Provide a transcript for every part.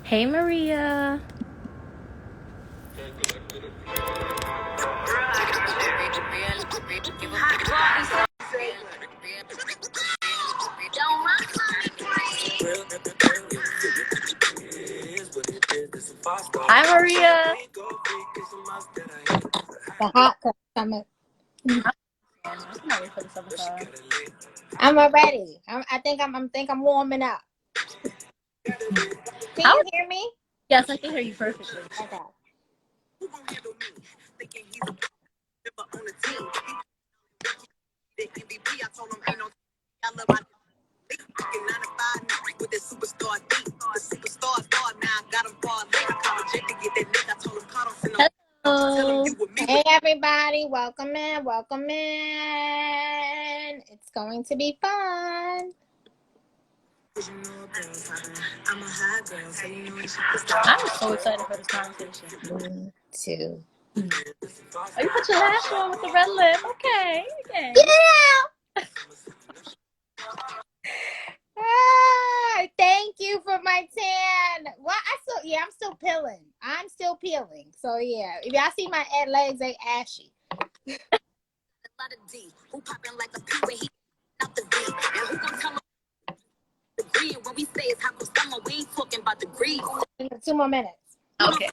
Hey, Maria. Hi, Maria. The hot girl summer. I'm ready for this episode. I'm ready. I think I'm warming up. Can How? you hear me? Yes, I can hear you perfectly. Okay. Hello. Hey everybody, welcome in, welcome in. It's going to be fun. I'm so excited for this conversation. Me too. Oh, you put your lash on with the red lip. Okay. Yeah. Thank you for my tan. Well, I'm still peeling. I'm still peeling. So yeah, if y'all see my legs, they ashy. Two more minutes. Okay.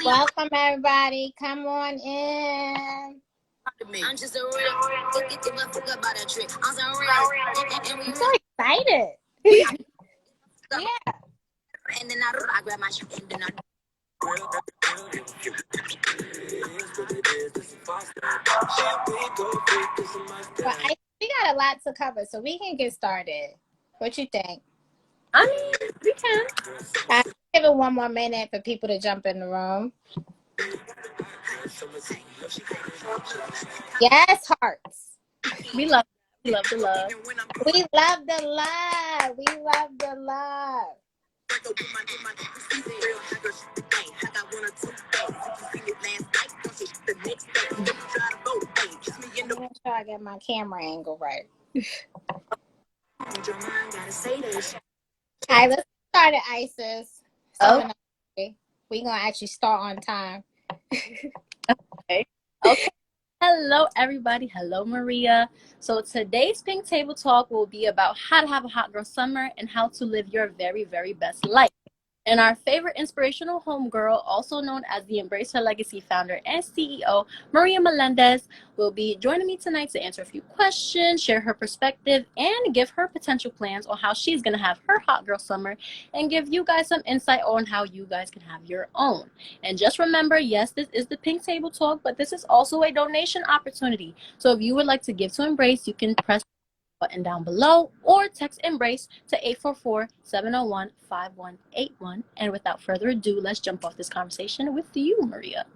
Welcome everybody. Come on in. I'm just a real. I'm so excited. Yeah. And then I grab my shoe and then I. But we got a lot to cover, so we can get started. What you think? I mean, we can. I'll give it one more minute for people to jump in the room. Yes, hearts. We love the love. We love the love. We love the love. I'm gonna try to get my camera angle right. All right, let's start it, Isis. Oh. We're gonna actually start on time. Okay. Hello, everybody. Hello, Maria. So today's Pink Table Talk will be about how to have a hot girl summer and how to live your very, very best life. And our favorite inspirational homegirl, also known as the Embrace Her Legacy founder and CEO, Maria Melendez, will be joining me tonight to answer a few questions, share her perspective, and give her potential plans on how she's going to have her hot girl summer and give you guys some insight on how you guys can have your own. And just remember, yes, this is the Pink Table Talk, but this is also a donation opportunity. So if you would like to give to Embrace, you can press button down below or text Embrace to 844-701-5181. And without further ado, let's jump off this conversation with you, Maria.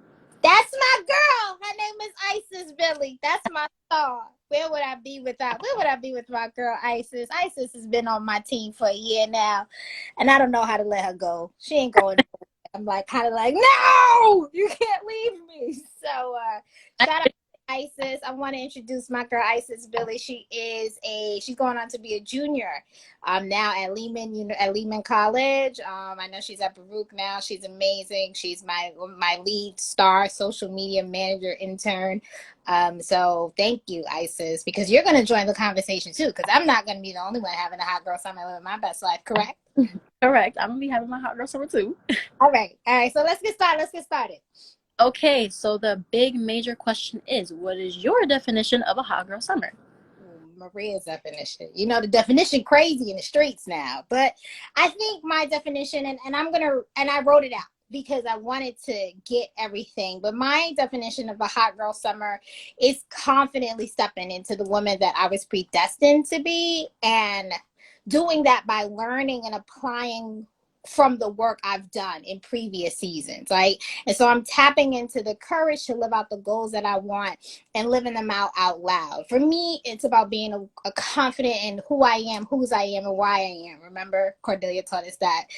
That's my girl. Her name is Isis Billy. That's my star. Where would I be without? Where would I be with my girl Isis? Isis has been on my team for a year now, and I don't know how to let her go. She ain't going. I'm kind of like, no, you can't leave me. So shout out to Isis. I want to introduce my girl Isis Billy. She's going on to be a junior now at Lehman College. I know she's at Baruch now. She's amazing. She's my lead star social media manager intern. So thank you, Isis, because you're going to join the conversation too, because I'm not going to be the only one having a hot girl summer living my best life, correct? Correct. I'm going to be having my hot girl summer too. All right. So let's get started. Okay, so the big major question is, what is your definition of a hot girl summer? Maria's definition. You know, the definition crazy in the streets now. But I think my definition, and I wrote it out because I wanted to get everything. But my definition of a hot girl summer is confidently stepping into the woman that I was predestined to be, and doing that by learning and applying from the work I've done in previous seasons, right? And so I'm tapping into the courage to live out the goals that I want and living them out loud. For me, it's about being a confident in who I am, and why I am. Remember, Cordelia taught us that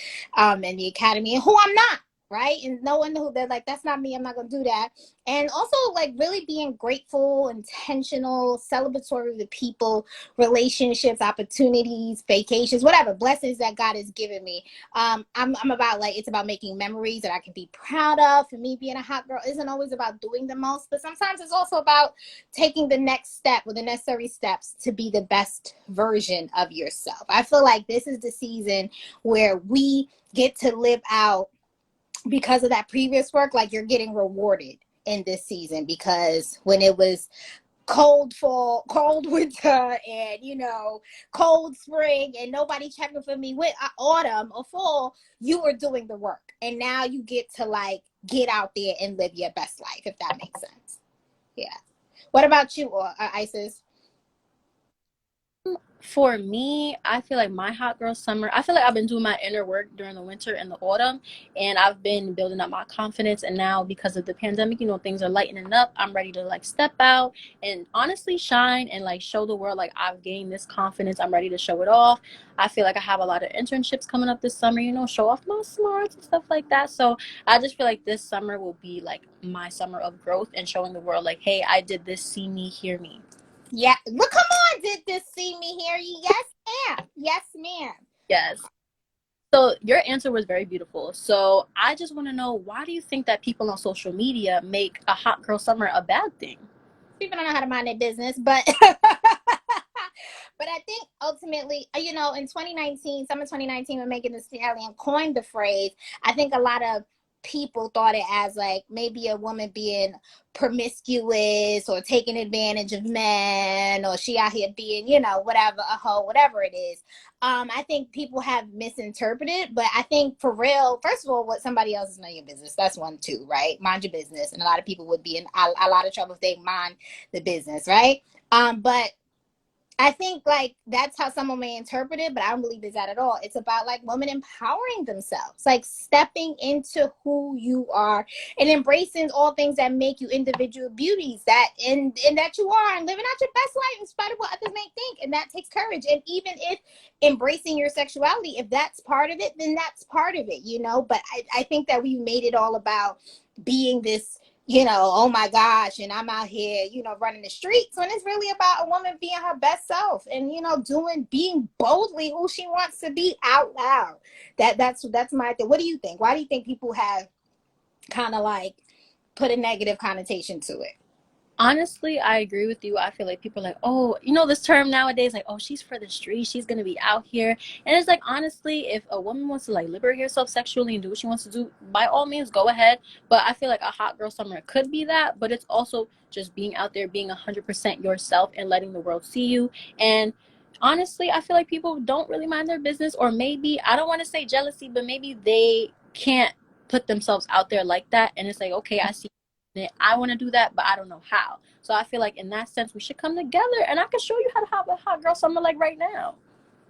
in the academy, and who I'm not. right? And knowing who they're like, that's not me, I'm not gonna do that. And also like really being grateful, intentional, celebratory of the people, relationships, opportunities, vacations, whatever blessings that God has given me. I'm about like, it's about making memories that I can be proud of. For me, being a hot girl isn't always about doing the most, but sometimes it's also about taking the next step or the necessary steps to be the best version of yourself. I feel like this is the season where we get to live out, because of that previous work, like you're getting rewarded in this season, because when it was cold fall, cold winter, and cold spring, and nobody checking for me with autumn or fall, you were doing the work, and now you get to like get out there and live your best life, if that makes sense. Yeah. What about you, Isis? For me, I feel like my hot girl summer, I feel like I've been doing my inner work during the winter and the autumn, and I've been building up my confidence. And now, because of the pandemic, things are lightening up. I'm ready to like step out and honestly shine and like show the world like I've gained this confidence. I'm ready to show it off. I feel like I have a lot of internships coming up this summer, show off my smarts and stuff like that. So I just feel like this summer will be like my summer of growth and showing the world like, hey, I did this, see me, hear me. Yeah, look, come on, did this see me, hear you? Yes, ma'am. Yes, ma'am. Yes. So your answer was very beautiful. So I just want to know, why do you think that people on social media make a hot girl summer a bad thing? People don't know how to mind their business, but but I think ultimately, in 2019, summer 2019, when Megan Thee Stallion coined the phrase, I think a lot of people thought it as like maybe a woman being promiscuous or taking advantage of men, or she out here being, whatever, a hoe, whatever it is. I think people have misinterpreted, but I think for real, first of all, what somebody else is none of your business. That's one, too, right? Mind your business. And a lot of people would be in a lot of trouble if they mind the business, right? But I think like that's how someone may interpret it, but I don't believe it's that at all. It's about like women empowering themselves, like stepping into who you are and embracing all things that make you individual beauties, that and that you are, and living out your best life in spite of what others may think. And that takes courage. And even if embracing your sexuality, if that's part of it, then that's part of it. But I think that we made it all about being this, oh my gosh, and I'm out here, running the streets, when it's really about a woman being her best self and, being boldly who she wants to be out loud. That's my thing. What do you think? Why do you think people have kind of like put a negative connotation to it? Honestly, I agree with you. I feel like people are like, oh, this term nowadays, like, oh, she's for the street. She's going to be out here. And it's like, honestly, if a woman wants to like liberate herself sexually and do what she wants to do, by all means, go ahead. But I feel like a hot girl summer could be that. But it's also just being out there, being 100% yourself and letting the world see you. And honestly, I feel like people don't really mind their business, or maybe, I don't want to say jealousy, but maybe they can't put themselves out there like that. And it's like, okay, I see I want to do that, but I don't know how. So I feel like in that sense, we should come together, and I can show you how to have a hot girl summer like right now.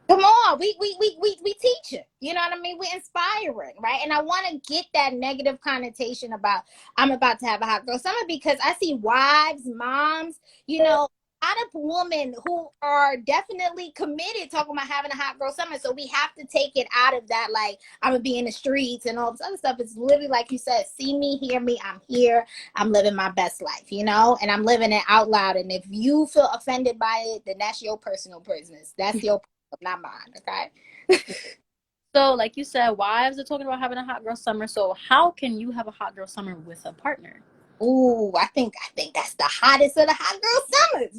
Come on, we teach it. You know what I mean? We're inspiring, right? And I want to get that negative connotation about I'm about to have a hot girl summer, because I see wives, moms, a lot of women who are definitely committed talking about having a hot girl summer. So we have to take it out of that, like I'm gonna be in the streets and all this other stuff. It's literally like you said, see me, hear me, I'm here, I'm living my best life, and I'm living it out loud. And if you feel offended by it, then that's your personal business. That's your not mine, okay? So, like you said, wives are talking about having a hot girl summer. So, how can you have a hot girl summer with a partner? Ooh, I think that's the hottest of the hot girl summers.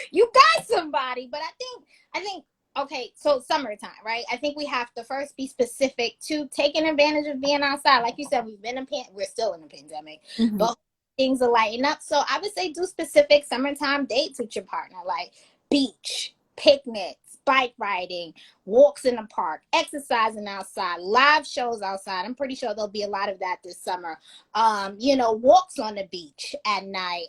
You got somebody, but I think okay, so summertime, right? I think we have to first be specific to taking advantage of being outside. Like you said, we're still in a pandemic, Mm-hmm. but things are lighting up. So I would say do specific summertime dates with your partner, like beach, picnics, bike riding, walks in the park, exercising outside, live shows outside. I'm pretty sure there'll be a lot of that this summer. Walks on the beach at night.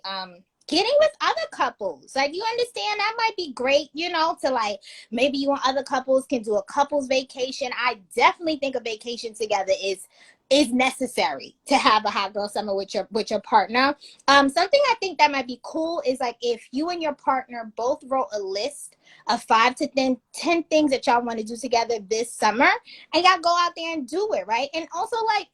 Getting with other couples, like, you understand, that might be great, to like, maybe you and other couples can do a couples vacation. I definitely think a vacation together is necessary to have a hot girl summer with your partner. Something I think that might be cool is like if you and your partner both wrote a list of 5 to 10 things that y'all want to do together this summer, and y'all go out there and do it, right? And also, like,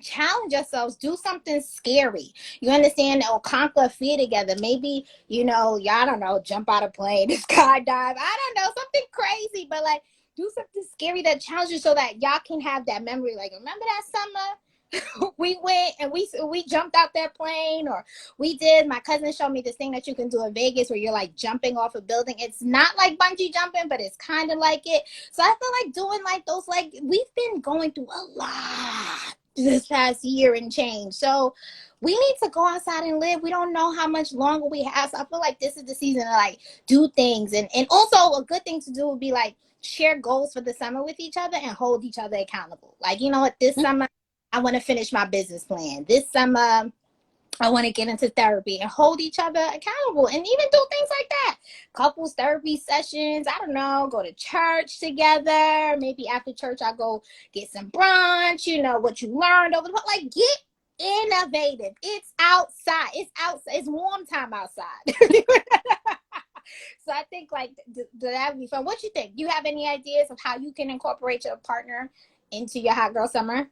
challenge yourselves, do something scary, you understand, or conquer a fear together. Maybe, y'all don't know, jump out of plane, skydive, I don't know, something crazy, but like do something scary that challenges so that y'all can have that memory, like, remember that summer we went and we jumped out that plane, or we did, my cousin showed me this thing that you can do in Vegas where you're like jumping off a building. It's not like bungee jumping, but it's kind of like it. So I feel like doing like those, like, we've been going through a lot this past year and change. So we need to go outside and live. We don't know how much longer we have. So I feel like this is the season to like do things. And also a good thing to do would be like share goals for the summer with each other and hold each other accountable. Like, you know what, this summer I want to finish my business plan. This summer I want to get into therapy, and hold each other accountable, and even do things like that. Couples therapy sessions. I don't know, go to church together. Maybe after church, I go get some brunch, what you learned over the, like, get innovative. It's outside. It's outside. It's warm time outside. So I think like that would be fun. What you think? You have any ideas of how you can incorporate your partner into your hot girl summer?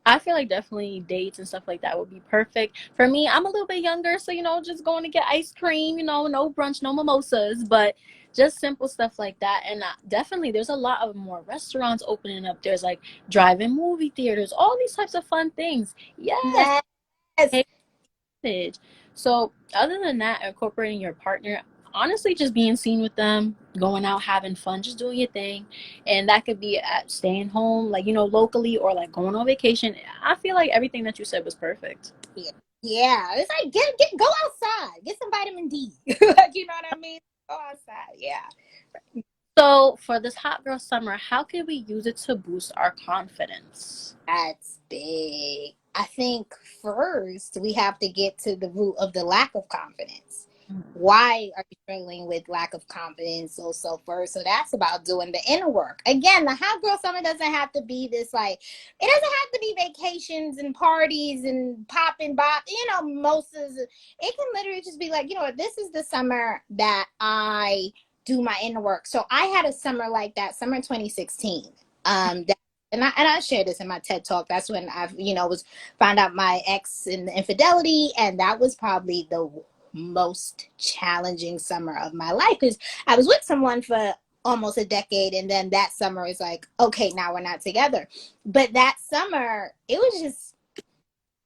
I feel like definitely dates and stuff like that would be perfect. For me, I'm a little bit younger, so just going to get ice cream, no brunch, no mimosas, but just simple stuff like that. And definitely, there's a lot of more restaurants opening up. There's like drive-in movie theaters, all these types of fun things. Yes, Yes. take advantage. So, other than that, incorporating your partner, honestly, just being seen with them, going out, having fun, just doing your thing. And that could be at staying home, like, locally, or like going on vacation. I feel like everything that you said was perfect. Yeah. Yeah. It's like get go outside. Get some vitamin D. Like, you know what I mean? Go outside. Yeah. So, for this hot girl summer, how can we use it to boost our confidence? That's big. I think first we have to get to the root of the lack of confidence. Why are you struggling with lack of confidence? So first, so that's about doing the inner work. Again, the hot girl summer doesn't have to be this, like, it doesn't have to be vacations and parties and popping bop, mimosas. It can literally just be like, this is the summer that I do my inner work. So I had a summer like that, summer 2016. That, and I shared this in my TED talk. That's when I, was found out my ex and the infidelity, and that was probably the most challenging summer of my life, because I was with someone for almost a decade, and then that summer is like, okay, now we're not together. But that summer, it was just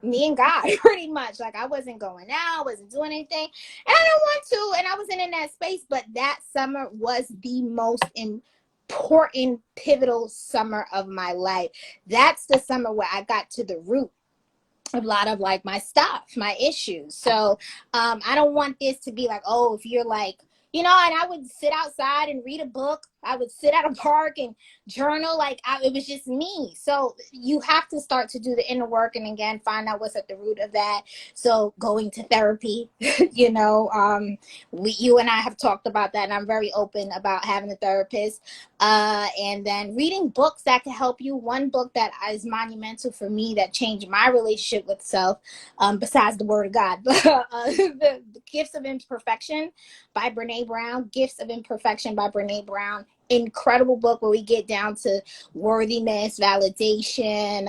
me and God, pretty much. Like, I wasn't going out, wasn't doing anything, and I don't want to, and I wasn't in that space. But that summer was the most important, pivotal summer of my life. That's the summer where I got to the root a lot of like my stuff, my issues. So I don't want this to be like, oh, if you're like, and I would sit outside and read a book. I would sit at a park and journal. Like, it was just me. So you have to start to do the inner work, and again, find out what's at the root of that. So going to therapy, you and I have talked about that, and I'm very open about having a therapist. And then reading books that can help you. One book that is monumental for me that changed my relationship with self, besides the Word of God, the Gifts of Imperfection by Brene Brown. Gifts of Imperfection by Brene Brown. Incredible book where we get down to worthiness, validation,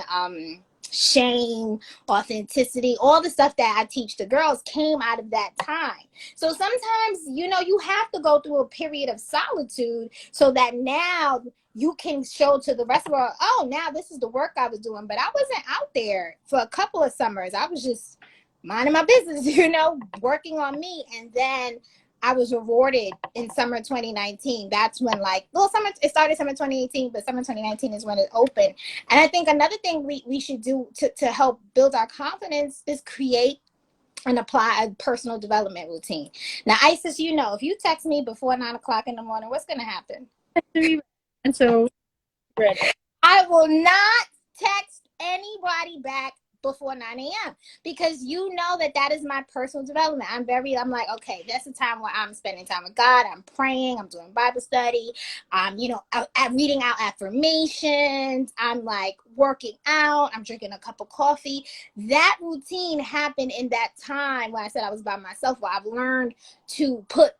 shame, authenticity. All the stuff that I teach the girls came out of that time. So sometimes, you have to go through a period of solitude so that now you can show to the rest of the world, oh, now this is the work I was doing. But I wasn't out there for a couple of summers. I was just minding my business, working on me. And then I was rewarded in summer 2019. That's when, it started summer 2018, but summer 2019 is when it opened. And I think another thing we should do to help build our confidence is create and apply a personal development routine. Now, Isis, if you text me before 9 o'clock in the morning, what's going to happen? And so, ready. I will not text anybody back before 9 a.m. because that is my personal development. I'm like, okay, that's the time where I'm spending time with God. I'm praying. I'm doing Bible study. I'm reading out affirmations. I'm like working out. I'm drinking a cup of coffee. That routine happened in that time when I said I was by myself, where I've learned to put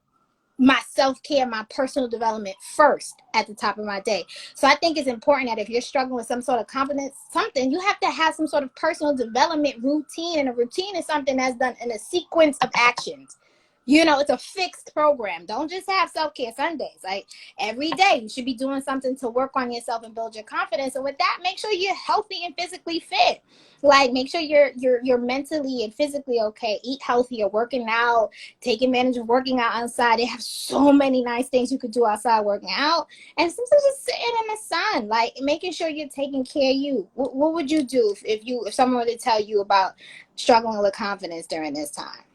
my self-care, my personal development first at the top of my day. So I think it's important that if you're struggling with some sort of confidence, something, you have to have some sort of personal development routine. And a routine is something that's done in a sequence of actions. You know, it's a fixed program. Don't just have self-care Sundays. Like every day, you should be doing something to work on yourself and build your confidence. And with that, make sure you're healthy and physically fit. Like make sure you're mentally and physically okay. Eat healthier, working out, take advantage of working out outside. They have so many nice things you could do outside working out. And sometimes just sitting in the sun, like making sure you're taking care of you. What would you do if someone were to tell you about struggling with confidence during this time?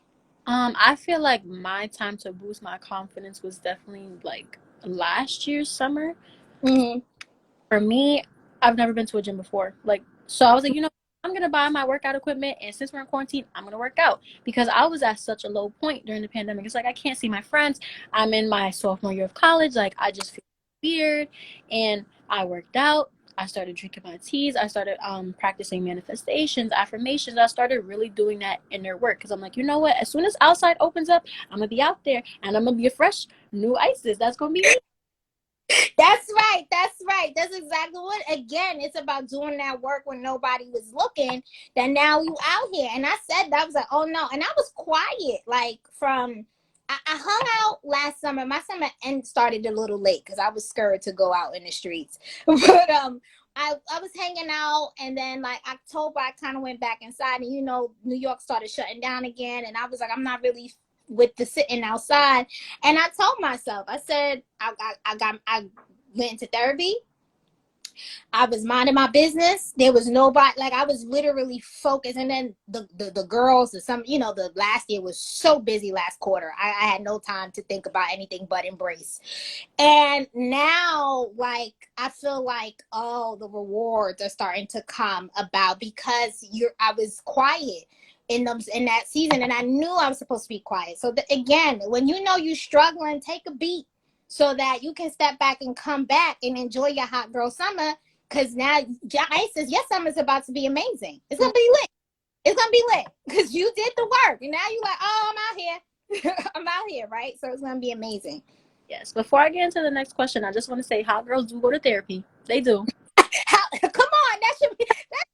I feel like my time to boost my confidence was definitely like last year's summer. Mm-hmm. For me, I've never been to a gym before. Like, so I was like, I'm gonna buy my workout equipment, and since we're in quarantine, I'm gonna work out because I was at such a low point during the pandemic. It's like I can't see my friends. I'm in my sophomore year of college. Like, I just feel weird, and I worked out. I started drinking my teas. I started practicing manifestations, affirmations. I started really doing that inner work because I'm like, you know what? As soon as outside opens up, I'm gonna be out there and I'm gonna be a fresh new Isis. That's gonna be me. That's right. That's right. That's exactly what. Again, it's about doing that work when nobody was looking. That now you out here. And I said that, I was like, oh no. And I was quiet. Like I hung out last summer. My summer end started a little late because I was scared to go out in the streets. But I was hanging out, and then like October I kind of went back inside, and New York started shutting down again, and I was like, I'm not really with the sitting outside. And I told myself, I said, I went into therapy. I was minding my business. There was nobody, like I was literally focused. And then the girls, the last year was so busy last quarter. I had no time to think about anything but embrace. And now, like, I feel like, oh, the rewards are starting to come about because I was quiet in that season, and I knew I was supposed to be quiet. So again, when you're struggling, take a beat so that you can step back and come back and enjoy your hot girl summer. Because now, Isis, your summer's about to be amazing. It's gonna be lit. It's gonna be lit because you did the work, and now you're like, oh, I'm out here. I'm out here, right? So it's gonna be amazing. Yes. Before I get into the next question, I just want to say hot girls do go to therapy. They do. Come on, that should be.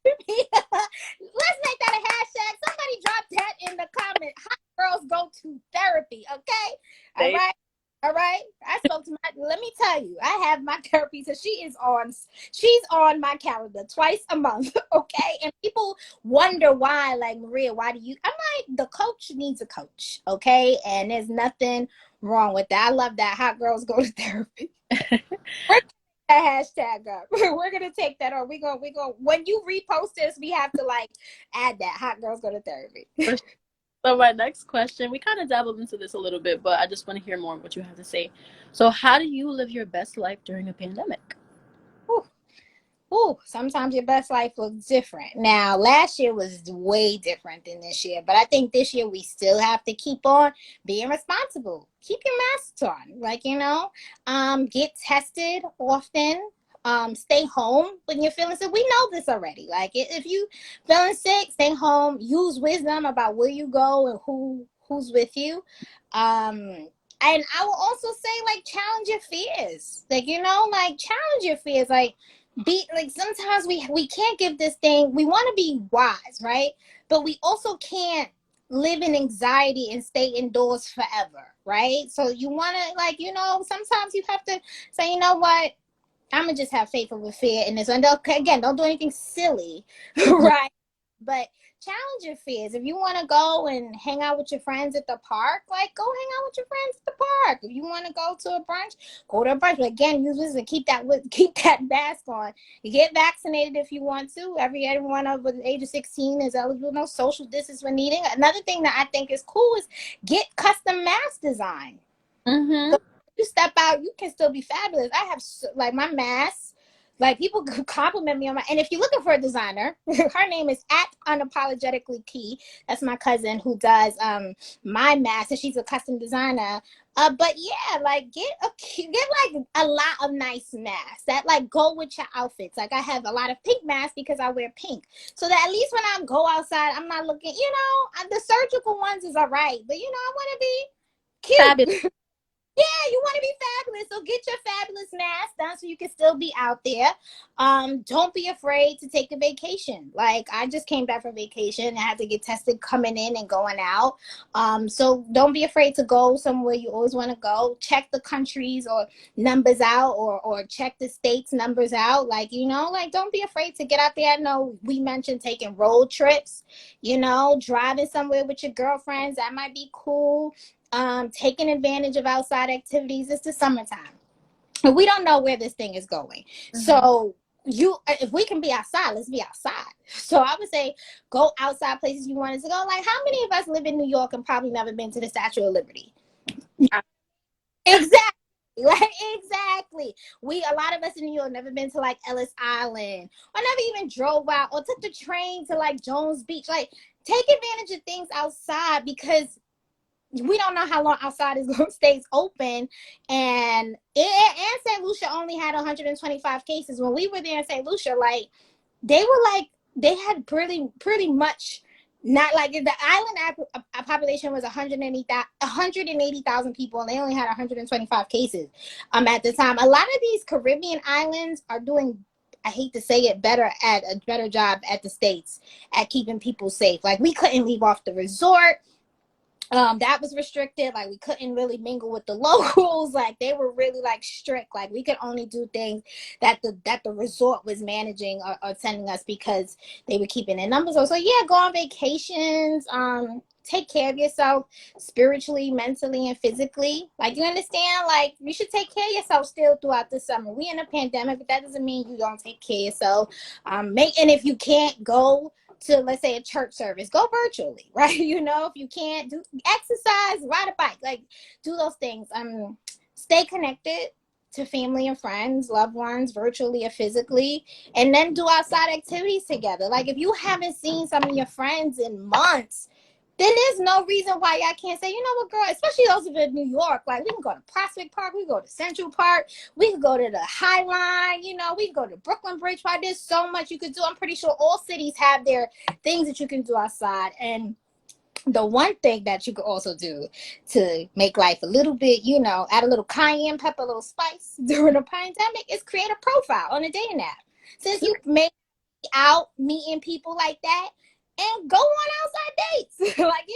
Let's make that a hashtag. Somebody drop that in the comment. Hot girls go to therapy. Okay, all right. All right. I spoke to let me tell you, I have my therapy. So she's on my calendar twice a month. Okay. And people wonder why, like, Maria, I'm like, the coach needs a coach. Okay. And there's nothing wrong with that. I love that. Hot girls go to therapy. We're that hashtag up. We're gonna take that on. We go when you repost this, we have to like add that. Hot girls go to therapy. So my next question, we kind of dabbled into this a little bit, but I just want to hear more of what you have to say. So how do you live your best life during a pandemic? Ooh, sometimes your best life looks different. Now, last year was way different than this year, but I think this year we still have to keep on being responsible. Keep your masks on, get tested often. Stay home when you're feeling sick. We know this already. Like if you feeling sick, stay home. Use wisdom about where you go and who's with you. And I will also say, like, challenge your fears. Challenge your fears. Sometimes we can't give this thing. We want to be wise, right? But we also can't live in anxiety and stay indoors forever, right? So you want to, sometimes you have to say, you know what? I'm gonna just have faith over fear in this one. Again, don't do anything silly, right? But challenge your fears. If you want to go and hang out with your friends at the park, like, go hang out with your friends at the park. If you want to go to a brunch, go to a brunch. But again, use this and keep that mask on. You get vaccinated if you want to. Everyone over the age of 16 is eligible. No social distance when needing. Another thing that I think is cool is get custom mask design. Mm-hmm. So you step out, you can still be fabulous. I have my mask. Like, people compliment me on and if you're looking for a designer, her name is @unapologetically_key. That's my cousin who does my mask, and she's a custom designer. But yeah, like get like a lot of nice masks that like go with your outfits. Like, I have a lot of pink masks because I wear pink, so that at least when I go outside, I'm not looking. The surgical ones is all right, but I want to be cute. Fabulous. Yeah, want to be fabulous. So get your fabulous mask done so you can still be out there. Don't be afraid to take a vacation. Like I just came back from vacation. I had to get tested coming in and going out. So don't be afraid to go somewhere you always want to go. Check the countries or numbers out, or check the states numbers out. Like, like don't be afraid to get out there. I know we mentioned taking road trips, driving somewhere with your girlfriends. That might be cool. Taking advantage of outside activities. It's the summertime. And we don't know where this thing is going. Mm-hmm. So if we can be outside, let's be outside. So I would say go outside places you wanted to go. Like how many of us live in New York and probably never been to the Statue of Liberty? Exactly. Like exactly. A lot of us in New York never been to like Ellis Island, or never even drove out or took the train to like Jones Beach. Like take advantage of things outside, because we don't know how long outside is going to stay open. And St. Lucia only had 125 cases. When we were there in St. Lucia, like they had pretty much not, like the island population was 180,000 people, and they only had 125 cases at the time. A lot of these Caribbean islands are doing, I hate to say it, a better job at the States at keeping people safe. Like we couldn't leave off the resort. That was restricted. Like we couldn't really mingle with the locals. Like they were really like strict. Like we could only do things that the resort was managing or sending us, because they were keeping their numbers. So yeah, go on vacations. Take care of yourself spiritually, mentally, and physically. Like you understand, like you should take care of yourself still throughout the summer. We in a pandemic, but that doesn't mean you don't take care of yourself. And if you can't go to, let's say, a church service, go virtually, right? If you can't do exercise, ride a bike, like do those things. Stay connected to family and friends, loved ones, virtually or physically, and then do outside activities together. Like if you haven't seen some of your friends in months, then there's no reason why y'all can't say, you know what, girl, especially those of us in New York, like we can go to Prospect Park, we can go to Central Park, we can go to the High Line, we can go to Brooklyn Bridge Park. There's so much you could do. I'm pretty sure all cities have their things that you can do outside. And the one thing that you could also do to make life a little bit, add a little cayenne pepper, a little spice during the pandemic, is create a profile on a dating app. Since you may be out meeting people like that, and go on outside dates. like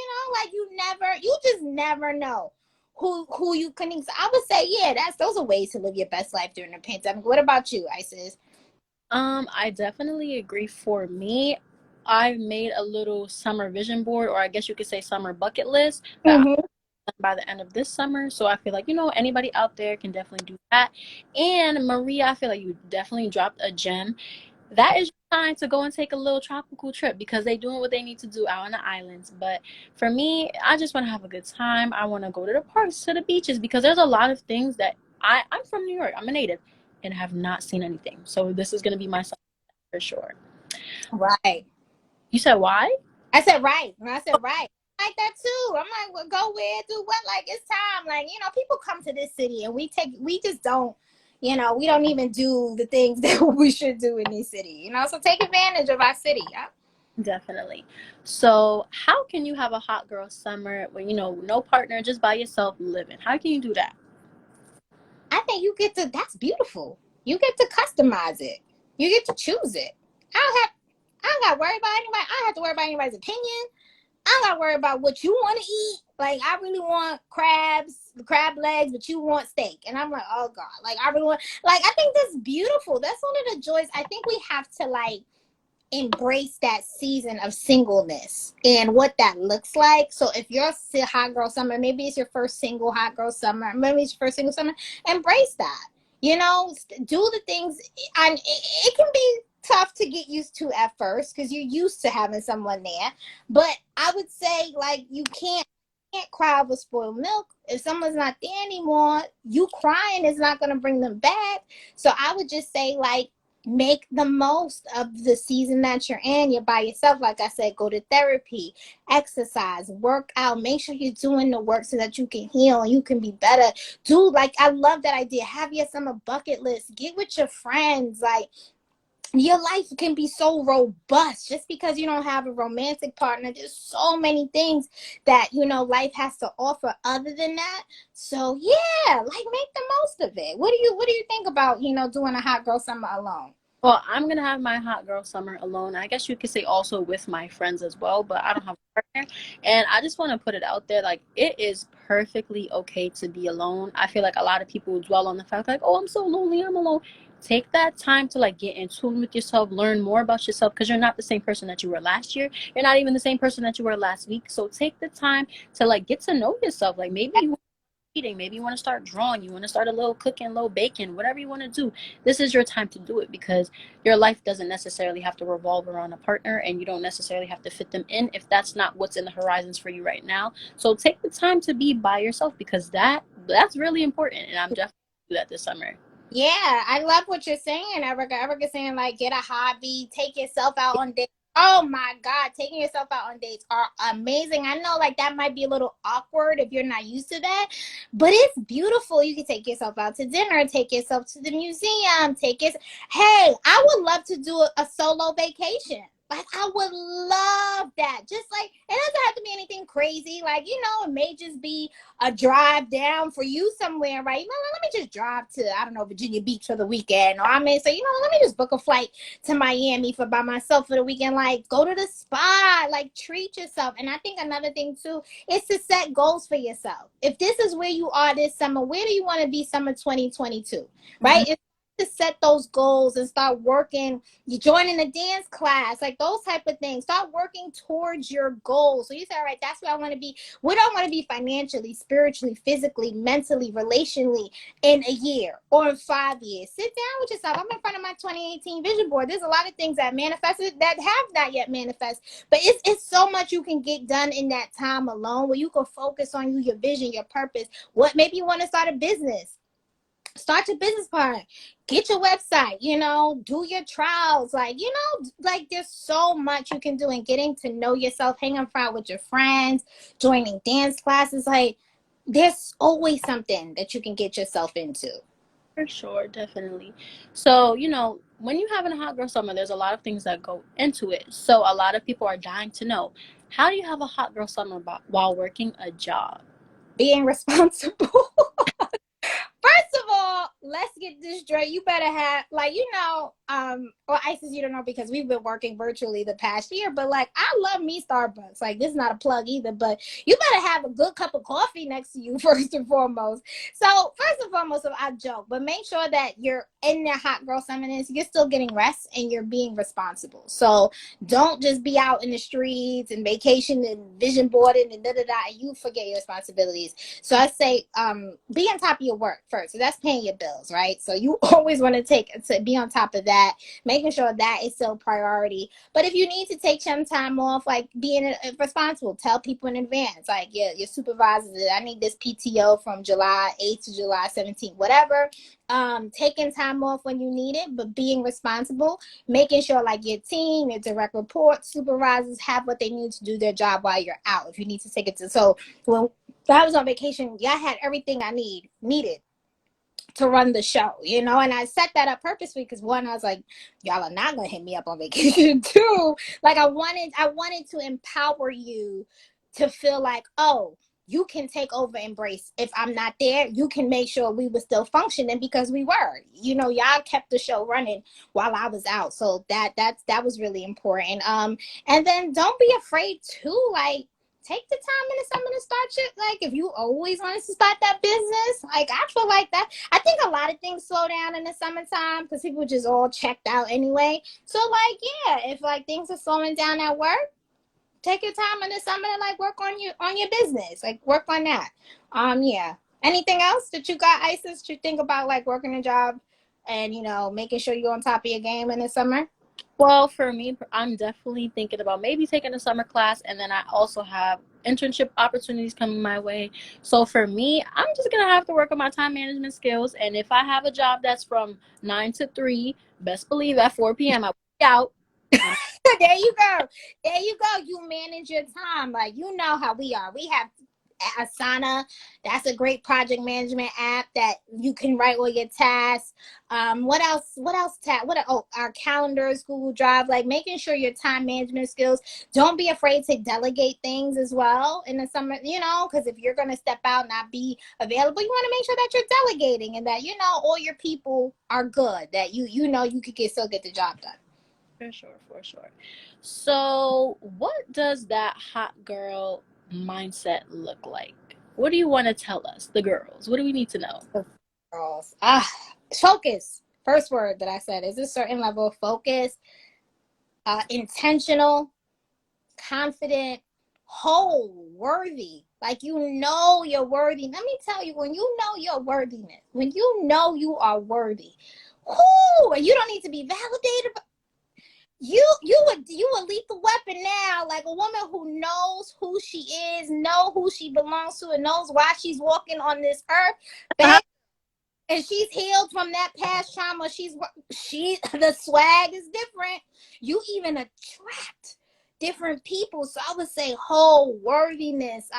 you just never know who you can. So I would say, yeah, those are ways to live your best life during the pandemic. What about you, Isis? I definitely agree. For me, I've made a little summer vision board, or I guess you could say summer bucket list, that Mm-hmm. by the end of this summer. So I feel like, anybody out there can definitely do that. And Maria, I feel like you definitely dropped a gem. That is your time to go and take a little tropical trip, because they're doing what they need to do out on the islands. But for me, I just want to have a good time. I want to go to the parks, to the beaches, because there's a lot of things that I'm from New York. I'm a native and have not seen anything. So this is going to be my summer for sure. Right. You said why? I said right. I said right. Like that too. I'm like, well, go where, do what? Like it's time. Like, people come to this city and we just don't, we don't even do the things that we should do in this city, so take advantage of our city. Yeah? Definitely. So how can you have a hot girl summer when, no partner, just by yourself living? How can you do that? I think that's beautiful. You get to customize it. You get to choose it. I don't got to worry about anybody. I don't have to worry about anybody's opinion. I don't got to worry about what you want to eat. Like, I really want crab legs, but you want steak. And I'm like, oh, God. Like, I really want... Like, I think that's beautiful. That's one of the joys. I think we have to, like, embrace that season of singleness and what that looks like. So if you're a hot girl summer, maybe it's your first single hot girl summer, maybe it's your first single summer, embrace that. Do the things. And it can be tough to get used to at first because you're used to having someone there. But I would say, like, you can't cry over spoiled milk. If someone's not there anymore, you crying is not going to bring them back. So I would just say, like, make the most of the season that you're in. You're by yourself. Like I said, go to therapy, exercise, work out. Make sure you're doing the work so that you can heal and you can be better. I love that idea. Have your summer bucket list. Get with your friends. Like, your life can be so robust just because you don't have a romantic partner. There's so many things that life has to offer other than that. So yeah, like make the most of it. What do you think about doing a hot girl summer alone? Well, I'm gonna have my hot girl summer alone. I guess you could say also with my friends as well, but I don't have a partner. And I just want to put it out there, like it is perfectly okay to be alone. I feel like a lot of people dwell on the fact like, oh, I'm so lonely, I'm alone. Take that time to like get in tune with yourself, learn more about yourself because you're not the same person that you were last year. You're not even the same person that you were last week. So take the time to like get to know yourself. Like maybe you eating, maybe you want to start drawing, you want to start a little cooking, a little baking, whatever you want to do. This is your time to do it because your life doesn't necessarily have to revolve around a partner and you don't necessarily have to fit them in if that's not what's in the horizons for you right now. So take the time to be by yourself because that's really important, and I'm definitely do that this summer. Yeah, I love what you're saying, Erica. Erica's saying like get a hobby, take yourself out on dates. Oh my God, taking yourself out on dates are amazing. I know like that might be a little awkward if you're not used to that, but it's beautiful. You can take yourself out to dinner, take yourself to the museum, Hey, I would love to do a solo vacation. Like I would love that. Just like it doesn't have to be anything crazy. Like, it may just be a drive down for you somewhere, right? Let me just drive to, I don't know, Virginia Beach for the weekend. Or I may say, let me just book a flight to Miami for by myself for the weekend. Like, go to the spa, like, treat yourself. And I think another thing, too, is to set goals for yourself. If this is where you are this summer, where do you want to be summer 2022, Mm-hmm. right? It's to set those goals and start working. You joining a dance class, like those type of things. Start working towards your goals. So you say, all right, that's where I want to be. Where do I want to be financially, spiritually, physically, mentally, relationally in a year or in 5 years? Sit down with yourself. I'm in front of my 2018 vision board. There's a lot of things that manifested that have not yet manifest, but it's so much you can get done in that time alone where you can focus on your vision, your purpose. What maybe you want to start a business. Start your business part, get your website, do your trials, like there's so much you can do in getting to know yourself, hanging out with your friends, joining dance classes. Like there's always something that you can get yourself into. For sure, definitely. So, when you having a hot girl summer, there's a lot of things that go into it. So, a lot of people are dying to know how do you have a hot girl summer while working a job? Being responsible. First of all, let's get this straight. You better have, like, or Isis, you don't know because we've been working virtually the past year, but like, I love me Starbucks. Like, this is not a plug either, but you better have a good cup of coffee next to you, first and foremost. So, first and foremost, I joke, but make sure that you're in their hot girl summers, you're still getting rest and you're being responsible. So, don't just be out in the streets and vacation and vision boarding and da da da, and you forget your responsibilities. So I say, be on top of your work first. So that's paying your bills, right? So you always want to be on top of that, making sure that is still a priority. But if you need to take some time off, like being responsible, tell people in advance, like your supervisors, I need this PTO from July 8th to July 17th, whatever. Taking time off when you need it, but being responsible, making sure like your team, your direct reports, supervisors have what they need to do their job while you're out. If you need to take it to, so when I was on vacation, I had everything I needed to run the show, and I set that up purposely because one, I was like, y'all are not gonna hit me up on vacation. Two, like I wanted to empower you to feel like, oh, you can take over embrace. If I'm not there, you can make sure we were still functioning because we were. Y'all kept the show running while I was out. So that was really important. And then don't be afraid to like take the time in the summer to start shit. Like if you always wanted to start that business, like I feel like that. I think a lot of things slow down in the summertime because people just all checked out anyway. So like yeah, if like things are slowing down at work, take your time in the summer to like work on your business. Like work on that. Yeah. Anything else that you got, Isis, to think about like working a job and making sure you're on top of your game in the summer? Well, for me, I'm definitely thinking about maybe taking a summer class, and then I also have internship opportunities coming my way. So for me, I'm just gonna have to work on my time management skills. And if I have a job that's from 9 to 3, best believe at 4 p.m. I will be out. Um, There you go. There you go. You manage your time. Like, you know how we are. We have Asana. That's a great project management app that you can write all your tasks. What else? Our calendars, Google Drive, like making sure your time management skills. Don't be afraid to delegate things as well in the summer, because if you're going to step out, not be available, you want to make sure that you're delegating and that, all your people are good, that you could still get the job done. For sure, for sure. So, what does that hot girl mindset look like? What do you want to tell us, the girls? What do we need to know? Girls. Focus. First word that I said is a certain level of focus, intentional, confident, whole, worthy. Like you're worthy. Let me tell you, when you know your worthiness, when you know you are worthy, and you don't need to be validated. You would lethal weapon now, like a woman who knows who she is, know who she belongs to, and knows why she's walking on this earth. And she's healed from that past trauma. The swag is different. You even attract different people. So I would say whole, worthiness,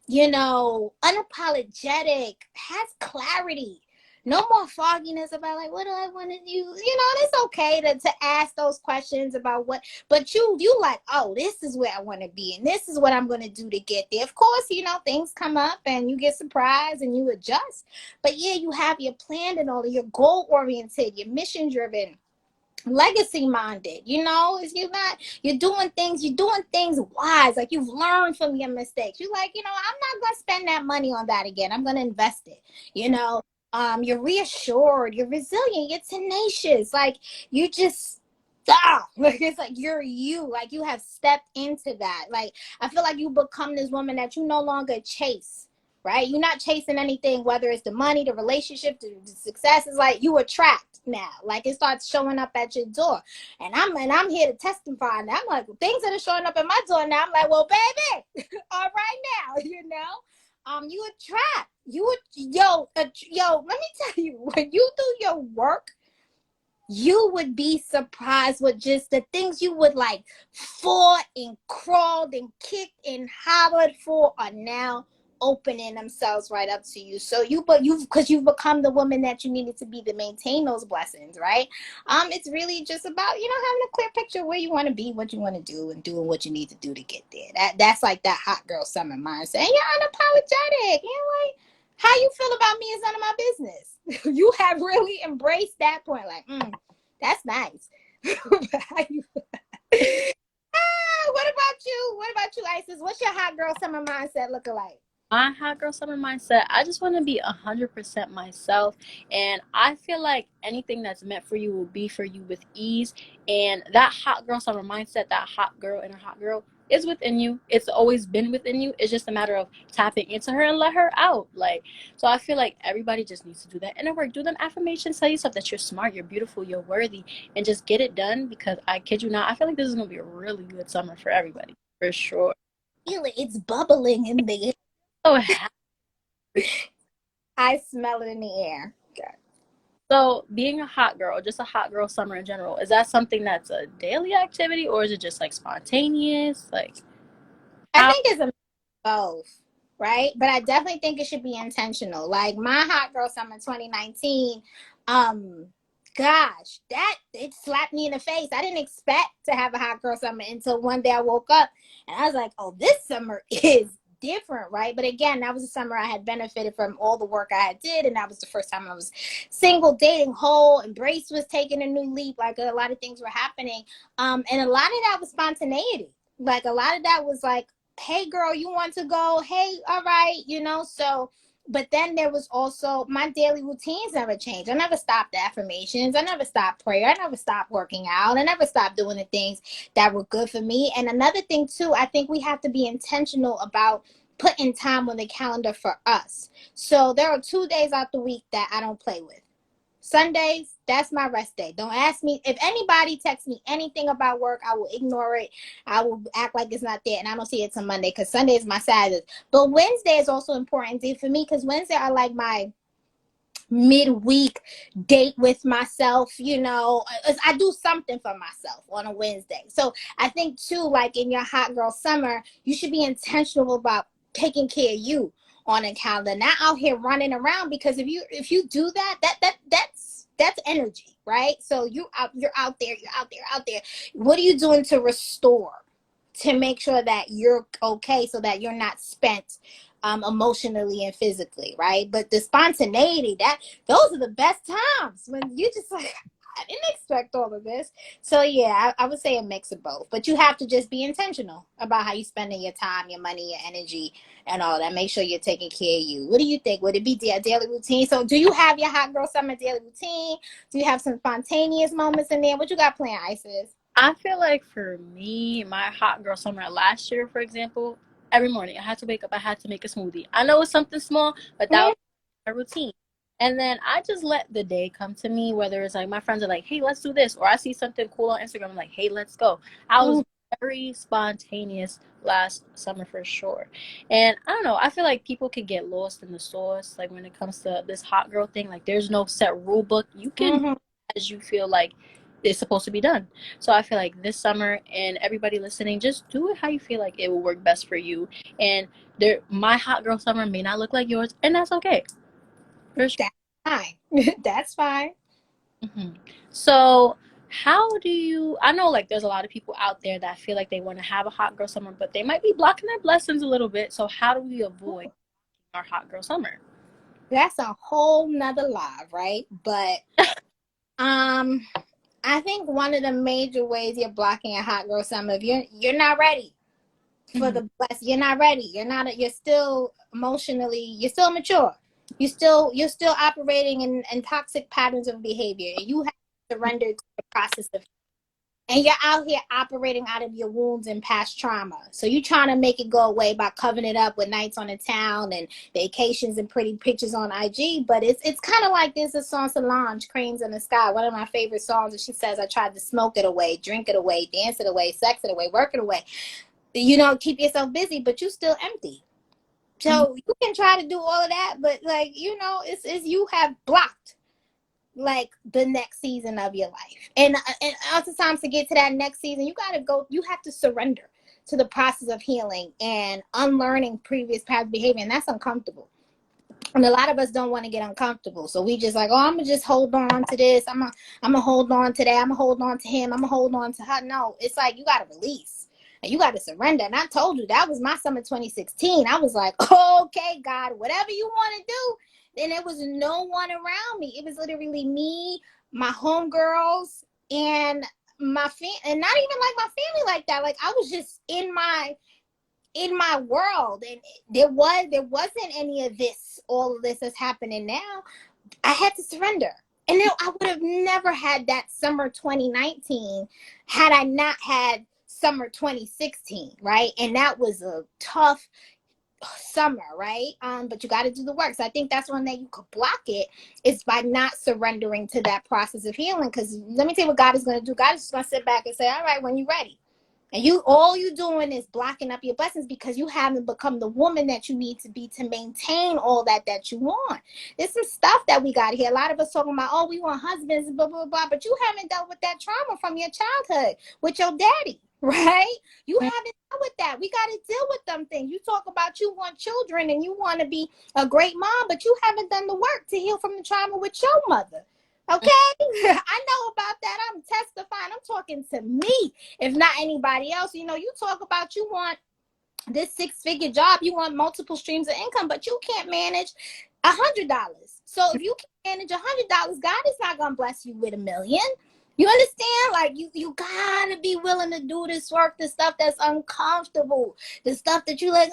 unapologetic, has clarity. No more fogginess about like, what do I want to do? It's okay to ask those questions about what, but you like, oh, this is where I want to be, and this is what I'm going to do to get there. Of course, things come up and you get surprised and you adjust. But yeah, you have your plan and all of your goal oriented, your mission driven, legacy minded. You're doing things wise, like you've learned from your mistakes. You're like, I'm not gonna spend that money on that again. I'm gonna invest it. You're reassured, you're resilient, you're tenacious, like you just like it's like you're like you have stepped into that. Like I feel like you become this woman that you no longer chase, right? You're not chasing anything, whether it's the money, the relationship, the success. Is like you attract now. Like it starts showing up at your door. And I'm here to testify. And I'm like, things that are showing up at my door now. I'm like, well, baby, all right now, you attract. Let me tell you, when you do your work, you would be surprised with just the things you would like fought and crawled and kicked and hollered for are now opening themselves right up to you. So because you've become the woman that you needed to be to maintain those blessings, right? It's really just about, having a clear picture of where you want to be, what you want to do, and doing what you need to do to get there. That's like that hot girl summer mindset. And you're unapologetic. Like, how you feel about me is none of my business. You have really embraced that point. Like, that's nice. What about you? What about you, Isis? What's your hot girl summer mindset looking like? My hot girl summer mindset, I just want to be 100% myself, and I feel like anything that's meant for you will be for you with ease. And that hot girl summer mindset, that hot girl inner hot girl, is within you. It's always been within you. It's just a matter of tapping into her and let her out. Like, so I feel like everybody just needs to do that inner work. Do them affirmations. Tell yourself that you're smart, you're beautiful, you're worthy, and just get it done. Because I kid you not, I feel like this is gonna be a really good summer for everybody, for sure. Feel it. It's bubbling in the air. So I smell it in the air. Okay. So, being a hot girl, just a hot girl summer in general, is that something that's a daily activity, or is it just like spontaneous? Like, I how? think it's a mix of both, right? But I definitely think it should be intentional. Like my hot girl summer 2019, gosh, that it slapped me in the face. I didn't expect to have a hot girl summer until one day I woke up and I was like, oh, this summer is different, right? But again, that was the summer I had benefited from all the work I had did, and that was the first time I was single, dating, whole, embrace was taking a new leap. Like a lot of things were happening, and a lot of that was spontaneity. Like a lot of that was like, hey girl, you want to go? Hey, all right, so. But then there was also my daily routines never changed. I never stopped the affirmations. I never stopped prayer. I never stopped working out. I never stopped doing the things that were good for me. And another thing too, I think we have to be intentional about putting time on the calendar for us. So there are 2 days out the week that I don't play with. Sundays, that's my rest day. Don't ask me. If anybody texts me anything about work, I will ignore it. I will act like it's not there, and I don't see it till Monday because Sunday is my Sabbath. But Wednesday is also important day for me because Wednesday I like my midweek date with myself. I do something for myself on a Wednesday. So I think too, like in your hot girl summer, you should be intentional about taking care of you on a calendar, not out here running around. Because if you do that's energy, right? So you're out there, out there. What are you doing to restore, to make sure that you're okay, so that you're not spent emotionally and physically, right? But the spontaneity, those are the best times, when you just like, I didn't expect all of this. So yeah, I would say a mix of both. But you have to just be intentional about how you're spending your time, your money, your energy, and all that. Make sure you're taking care of you. What do you think? Would it be a daily routine? So do you have your hot girl summer daily routine? Do you have some spontaneous moments in there? What you got planned, Isis? I feel like for me, my hot girl summer last year, for example, every morning I had to wake up, I had to make a smoothie. I know it's something small, but that was a routine. And then I just let the day come to me, whether it's like my friends are like, hey, let's do this. Or I see something cool on Instagram, I'm like, hey, let's go. I was very spontaneous last summer for sure. And I don't know, I feel like people could get lost in the sauce. Like when it comes to this hot girl thing, like there's no set rule book. You can, as you feel like it's supposed to be done. So I feel like this summer, and everybody listening, just do it how you feel like it will work best for you. And my hot girl summer may not look like yours, and that's okay. That's fine. That's fine. Mm-hmm. So how do you, I know like there's a lot of people out there that feel like they want to have a hot girl summer, but they might be blocking their blessings a little bit. So how do we avoid our hot girl summer? That's a whole nother live, right? But I think one of the major ways you're blocking a hot girl summer, if you're not ready for the bless, you're not ready. You're still emotionally, you're still immature. You're still operating in toxic patterns of behavior. And you have to surrender to the process of, and you're out here operating out of your wounds and past trauma. So you're trying to make it go away by covering it up with nights on the town and vacations and pretty pictures on IG. But it's kind of like, there's a song, Solange, Cranes in the Sky, one of my favorite songs. And she says, I tried to smoke it away, drink it away, dance it away, sex it away, work it away. Keep yourself busy, but you still empty. So you can try to do all of that, but like, it's you have blocked like the next season of your life. And oftentimes to get to that next season, you have to surrender to the process of healing and unlearning previous past behavior. And that's uncomfortable. And a lot of us don't want to get uncomfortable. So we just like, oh, I'm going to just hold on to this. I'm going to hold on to that. I'm going to hold on to him. I'm going to hold on to her. No, it's like you got to release and you got to surrender. And I told you, that was my summer 2016. I was like, okay, God, whatever you want to do. And there was no one around me. It was literally me, my homegirls, and my family. And not even like my family like that. Like I was just in my world, and there wasn't any of this, all of this that's happening now. I had to surrender. And then I would have never had that summer 2019 had I not had summer 2016, right? And that was a tough summer, right? But you got to do the work. So I think that's one way you could block it, is by not surrendering to that process of healing. Because let me tell you what God is going to do. God is just going to sit back and say, all right, when you're ready. And all you doing is blocking up your blessings because you haven't become the woman that you need to be to maintain all that you want. There's some stuff that we got here. A lot of us talking about, oh, we want husbands, blah, blah, blah. But you haven't dealt with that trauma from your childhood with your daddy, right? You haven't dealt with that. We got to deal with them things. You talk about you want children and you want to be a great mom, but you haven't done the work to heal from the trauma with your mother. Okay? I know about that. I'm testifying. I'm talking to me, if not anybody else. You talk about you want this 6-figure job, you want multiple streams of income, but you can't manage $100. So if you can't manage $100, God is not going to bless you with $1 million. You understand? Like you gotta be willing to do this work, the stuff that's uncomfortable, the stuff that you like.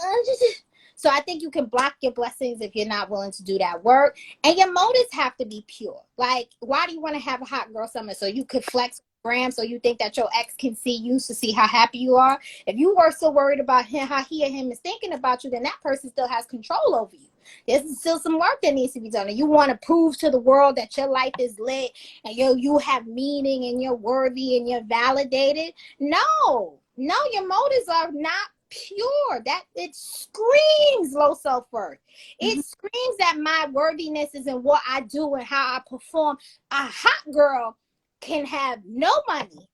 So I think you can block your blessings if you're not willing to do that work. And your motives have to be pure. Like, why do you want to have a hot girl summer? So you could flex grams, so you think that your ex can see you to see how happy you are. If you were so worried about him, how he or him is thinking about you, then that person still has control over you. There's still some work that needs to be done. And you want to prove to the world that your life is lit and you have meaning and you're worthy and you're validated. No, your motives are not pure. That it screams low self-worth. It screams that my worthiness is in what I do and how I perform. A hot girl can have no money,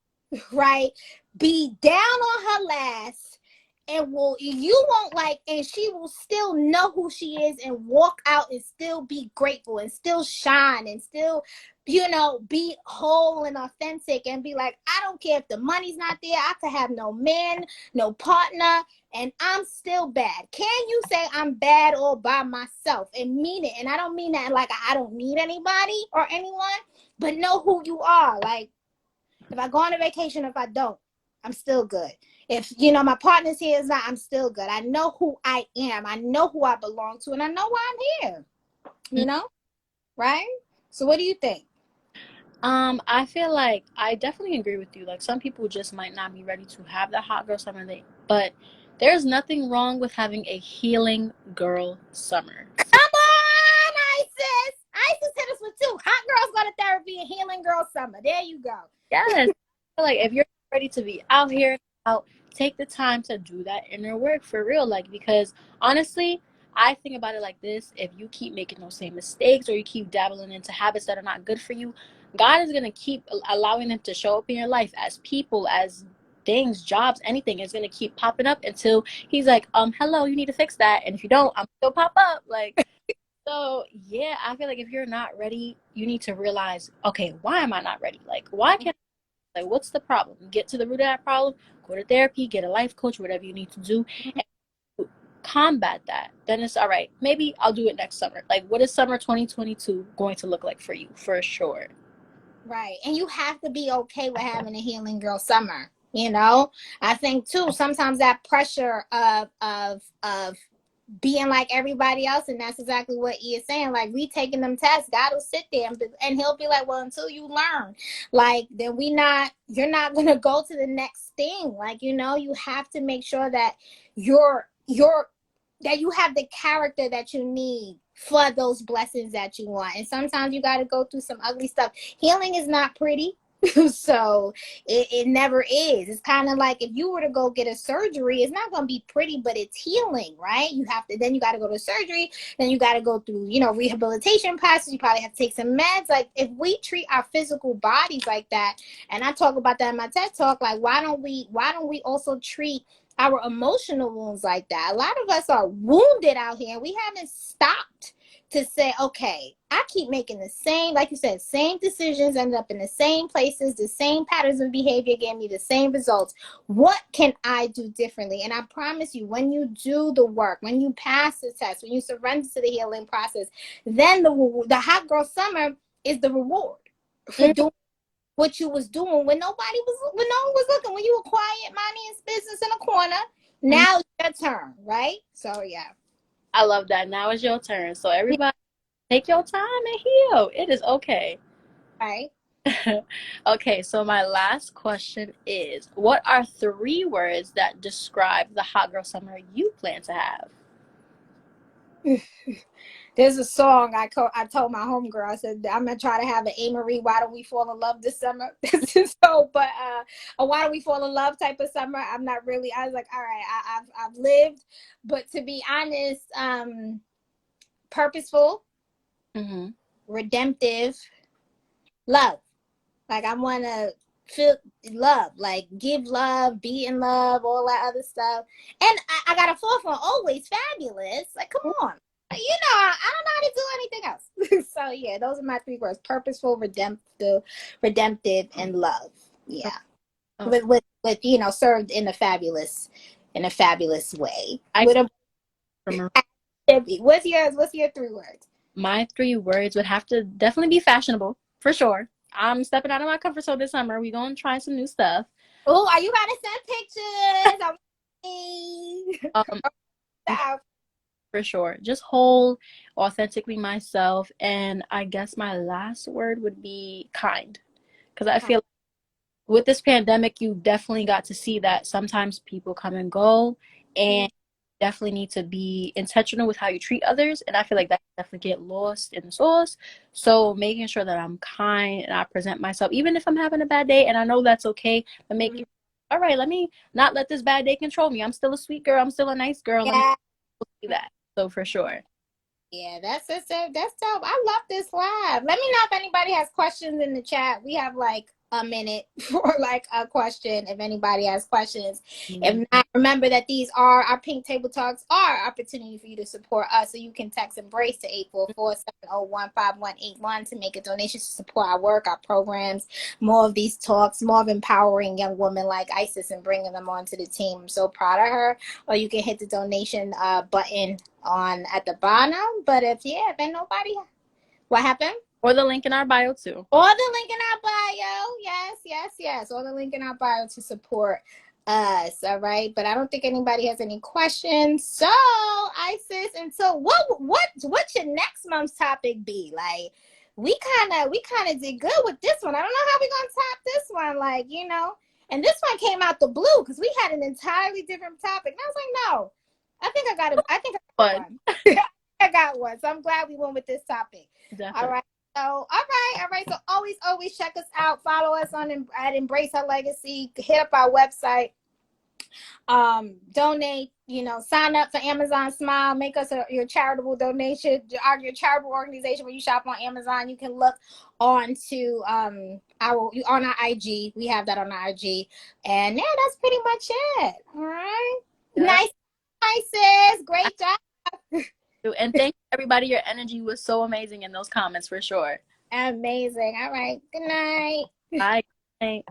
right? Be down on her last and you won't like, and she will still know who she is and walk out and still be grateful and still shine and still, be whole and authentic and be like, I don't care if the money's not there. I could have no man, no partner, and I'm still bad. Can you say I'm bad all by myself and mean it? And I don't mean that like I don't need anybody or anyone, but know who you are. Like, if I go on a vacation, if I don't, I'm still good. If, my partner's here is not, I'm still good. I know who I am. I know who I belong to, and I know why I'm here. Right? So what do you think? I feel like I definitely agree with you. Like some people just might not be ready to have that hot girl summer thing, but there's nothing wrong with having a healing girl summer. Come on, Isis. Isis hit us with two. Hot girls go to therapy and healing girl summer. There you go. Yes. I feel like if you're ready to be out here, out, take the time to do that inner work for real. Like, because honestly, I think about it like this: if you keep making those same mistakes or you keep dabbling into habits that are not good for you, God is going to keep allowing them to show up in your life as people, as things, jobs, anything is going to keep popping up until he's like, hello, you need to fix that. And if you don't, I'm still pop up. Like, so yeah, I feel like if you're not ready, you need to realize, okay, why am I not ready? Like, why can't like, what's the problem? Get to the root of that problem, go to therapy, get a life coach, whatever you need to do, and combat that. Then it's all right. Maybe I'll do it next summer. Like, what is summer 2022 going to look like for you? For sure. Right. And you have to be okay with having a healing girl summer. I think too, sometimes that pressure of being like everybody else, and that's exactly what he is saying. Like, we taking them tests, God will sit there and he'll be like, well, until you learn, like, then you're not gonna go to the next thing. Like, you have to make sure that that you have the character that you need for those blessings that you want. And sometimes you got to go through some ugly stuff. Healing is not pretty. So it never is. It's kind of like if you were to go get a surgery, it's not going to be pretty, but it's healing, right? You got to go to surgery, then you got to go through, rehabilitation process. You probably have to take some meds. Like, if we treat our physical bodies like that, and I talk about that in my TED Talk, like, why don't we also treat our emotional wounds like that? A lot of us are wounded out here. We haven't stopped to say, okay, I keep making the same, like you said, same decisions, end up in the same places, the same patterns of behavior gave me the same results. What can I do differently? And I promise you, when you do the work, when you pass the test, when you surrender to the healing process, then the hot girl summer is the reward for doing what you was doing when no one was looking, when you were quiet, minding his business in a corner. Now it's your turn, right? So yeah. I love that. Now it's your turn. So everybody take your time and heal. It is okay. Right. Okay, so my last question is, what are 3 words that describe the hot girl summer you plan to have? There's a song I told my homegirl. I said, I'm gonna try to have an A. Marie, why don't we fall in love this summer? But a why don't we fall in love type of summer. I'm not really. I was like, all right, I've lived, but to be honest, purposeful, redemptive, love. Like, I want to feel love, like give love, be in love, all that other stuff. And I got a 4th one, always fabulous. Like, come on. I don't know how to do anything else. So yeah, those are my 3 words: purposeful, redemptive, and love. Yeah. Okay. With served in a fabulous way. I With a remember what's yours? What's your 3 words? my 3 words would have to definitely be fashionable, for sure. I'm stepping out of my comfort zone this summer. We're going to try some new stuff. Oh, are you about to send pictures? Um, I for sure. Just whole, authentically myself. And I guess my last word would be kind. Because I feel like with this pandemic, you definitely got to see that sometimes people come and go. And definitely need to be intentional with how you treat others. And I feel like that can definitely get lost in the sauce. So making sure that I'm kind and I present myself, even if I'm having a bad day, and I know that's okay, but making, all right, let me not let this bad day control me. I'm still a sweet girl. I'm still a nice girl. Let me do that. So for sure. Yeah, that's dope. I love this live. Let me know if anybody has questions in the chat. We have like a minute for like a question if anybody has questions. Mhm. If not, remember that these are our pink table talks are an opportunity for you to support us. So you can text embrace to 844-701-5181 to make a donation to support our work, our programs, more of these talks, more of empowering young women like Isis and bringing them onto the team. I'm so proud of her. Or you can hit the donation button on at the bottom. But if ain't nobody, what happened? Or the link in our bio too. Or the link in our bio. Yes. Or the link in our bio to support us. All right. But I don't think anybody has any questions. So, Isis, and so what should next month's topic be? Like, we kinda did good with this one. I don't know how we're gonna top this one. Like, and this one came out the blue because we had an entirely different topic. And I was like, no, I think I got it. I think I got one. I got one. So I'm glad we went with this topic. Definitely. All right. So, all right. So always check us out. Follow us at Embrace Her Legacy. Hit up our website. Donate, sign up for Amazon Smile. Make us your charitable donation, your charitable organization when you shop on Amazon. You can look on our IG. We have that on our IG. And yeah, that's pretty much it. All right. Yep. Nice, sis. Great job. And thank you, everybody. Your energy was so amazing in those comments for sure. Amazing. All right. Good night. Bye.